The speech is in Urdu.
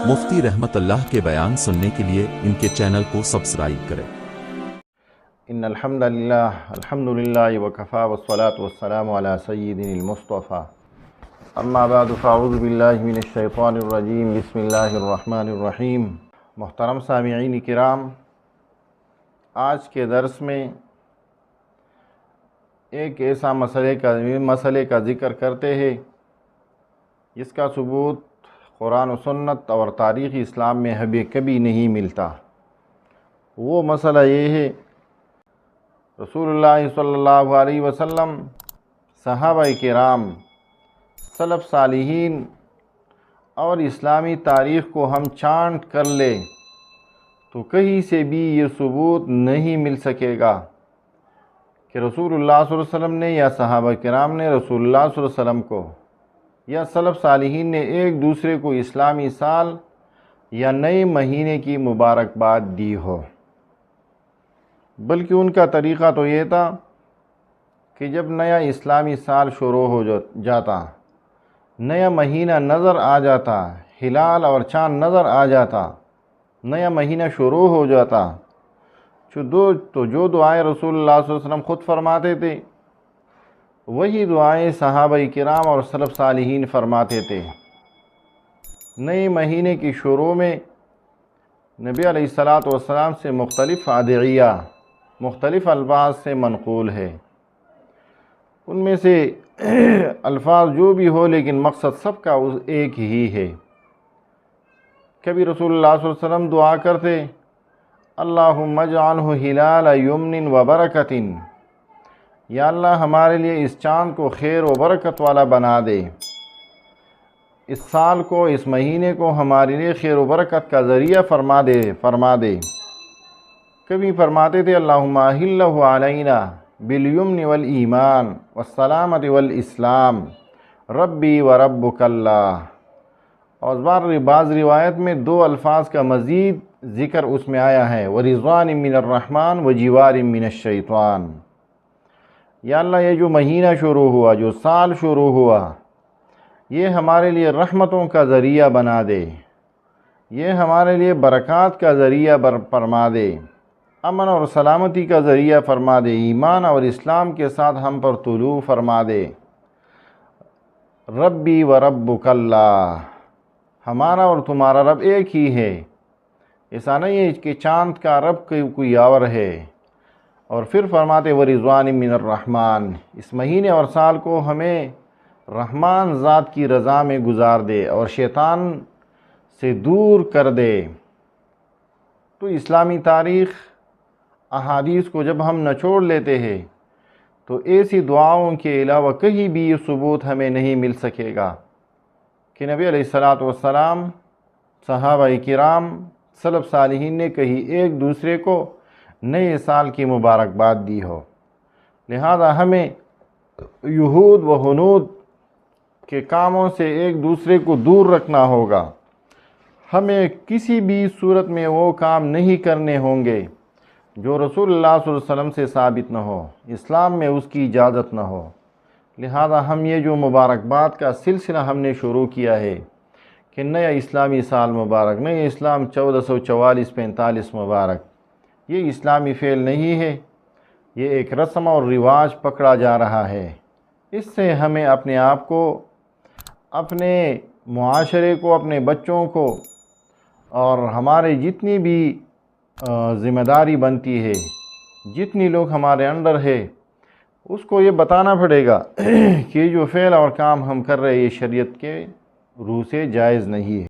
مفتی رحمت اللہ کے بیان سننے کے لیے ان کے چینل کو سبسکرائب کریں۔ ان الحمد للہ وکفا والصلاة والسلام علی سیدنا المصطفیٰ اما بعد فاعوذ باللہ من الشیطان الرجیم بسم اللہ الرحمن الرحیم۔ محترم سامعین کرام، آج کے درس میں ایک ایسا مسئلے کا ذکر کرتے ہیں جس کا ثبوت قرآن و سنت اور تاریخ اسلام میں کبھی نہیں ملتا۔ وہ مسئلہ یہ ہے، رسول اللہ صلی اللہ علیہ وسلم، صحابہ کرام، سلف صالحین اور اسلامی تاریخ کو ہم چھانٹ کر لیں تو کہیں سے بھی یہ ثبوت نہیں مل سکے گا کہ رسول اللہ صلی اللہ علیہ وسلم نے یا صحابہ کرام نے رسول اللہ صلی اللہ علیہ وسلم کو یا سلف صالحین نے ایک دوسرے کو اسلامی سال یا نئے مہینے کی مبارکباد دی ہو، بلکہ ان کا طریقہ تو یہ تھا کہ جب نیا اسلامی سال شروع ہو جاتا، نیا مہینہ نظر آ جاتا، ہلال اور چاند نظر آ جاتا، نیا مہینہ شروع ہو جاتا، تو جو دعائیں رسول اللہ صلی اللہ علیہ وسلم خود فرماتے تھے وہی دعائیں صحابہ کرام اور سلف صالحین فرماتے تھے۔ نئے مہینے کی شروع میں نبی علیہ السلام سے مختلف ادعیہ مختلف الفاظ سے منقول ہے۔ ان میں سے الفاظ جو بھی ہو لیکن مقصد سب کا ایک ہی ہے۔ کبھی رسول اللہ صلی اللہ علیہ وسلم دعا کرتے، اللہم اجعلہ ہلال یمن و برکت، یا اللہ ہمارے لیے اس چاند کو خیر و برکت والا بنا دے، اس سال کو، اس مہینے کو ہمارے لیے خیر و برکت کا ذریعہ فرما دے۔ کبھی فرماتے تھے اللہم احلہ علینا بالیمن والایمان والسلامت والاسلام ربی و ربک اللہ۔ اور بعض روایت میں دو الفاظ کا مزید ذکر اس میں آیا ہے، ورضوان من الرحمن وجوار من الشیطان۔ یا اللہ یہ جو مہینہ شروع ہوا، جو سال شروع ہوا، یہ ہمارے لیے رحمتوں کا ذریعہ بنا دے، یہ ہمارے لیے برکات کا ذریعہ فرما دے، امن اور سلامتی کا ذریعہ فرما دے، ایمان اور اسلام کے ساتھ ہم پر طلوع فرما دے۔ ربی و ربک اللہ، ہمارا اور تمہارا رب ایک ہی ہے، ایسا نہیں ہے کہ چاند کا رب کوئی اور ہے۔ اور پھر فرماتے ورضوان من الرحمن، اس مہینے اور سال کو ہمیں رحمان ذات کی رضا میں گزار دے اور شیطان سے دور کر دے۔ تو اسلامی تاریخ احادیث کو جب ہم نچوڑ لیتے ہیں تو ایسی دعاؤں کے علاوہ کہیں بھی یہ ثبوت ہمیں نہیں مل سکے گا کہ نبی علیہ السلام، صحابہ کرام، سلف صالحین نے کہیں ایک دوسرے کو نئے سال کی مبارکباد دی ہو۔ لہذا ہمیں یہود و حنود کے کاموں سے ایک دوسرے کو دور رکھنا ہوگا۔ ہمیں کسی بھی صورت میں وہ کام نہیں کرنے ہوں گے جو رسول اللہ صلی اللہ علیہ وسلم سے ثابت نہ ہو، اسلام میں اس کی اجازت نہ ہو۔ لہذا ہم یہ جو مبارکباد کا سلسلہ ہم نے شروع کیا ہے کہ نیا اسلامی سال مبارک، نئے اسلام 1444-45 مبارک، یہ اسلامی فعل نہیں ہے، یہ ایک رسم اور رواج پکڑا جا رہا ہے۔ اس سے ہمیں اپنے آپ کو، اپنے معاشرے کو، اپنے بچوں کو اور ہمارے جتنی بھی ذمہ داری بنتی ہے، جتنی لوگ ہمارے انڈر ہے، اس کو یہ بتانا پڑے گا کہ جو فعل اور کام ہم کر رہے ہیں یہ شریعت کے روح سے جائز نہیں ہے۔